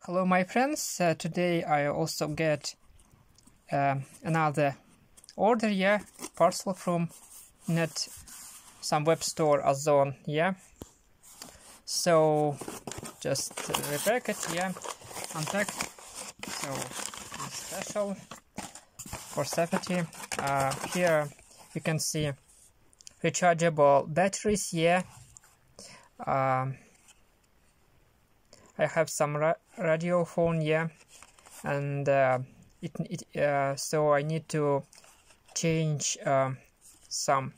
Hello my friends, today I also get another order, parcel from some web store Ozon, so just repack it, unpack. So it's special for safety. Here you can see rechargeable batteries, I have some radio phone, and so I need to change some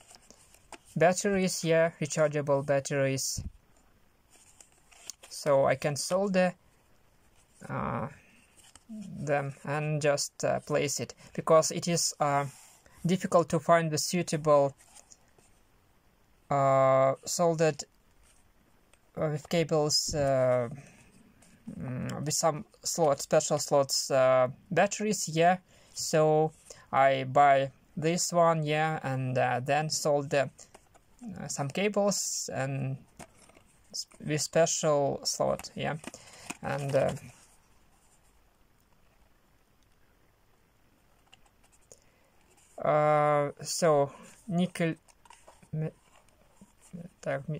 batteries, rechargeable batteries, so I can solder them and just place it, because it is difficult to find the suitable soldered with cables with some special slots batteries, so I buy this one, and then solder some cables and with special slot, and so nickel,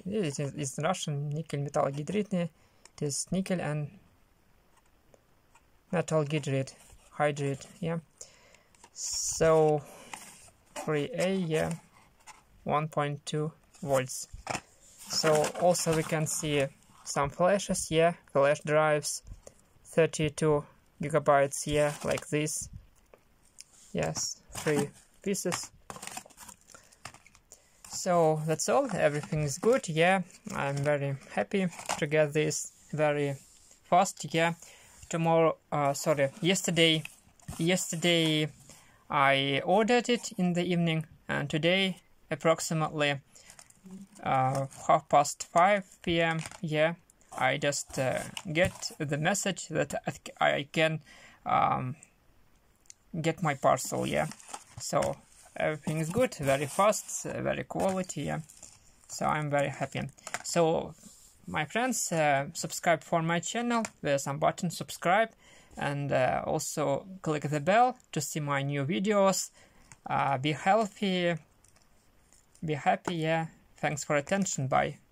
it's Russian, nickel metal gydride. It is nickel and metal hydrate, so 3A, 1.2 volts. So also we can see some flashes, flash drives, 32 gigabytes, like this. Yes, 3 pieces. So that's all, everything is good, I'm very happy to get this very fast, yesterday I ordered it in the evening, and today approximately 5:30 p.m. I just get the message that I can get my parcel, so everything is good, very fast, very quality, so I'm very happy. So my friends, subscribe for my channel, there's some button subscribe, and also click the bell to see my new videos. Be healthy, be happy, thanks for attention, bye.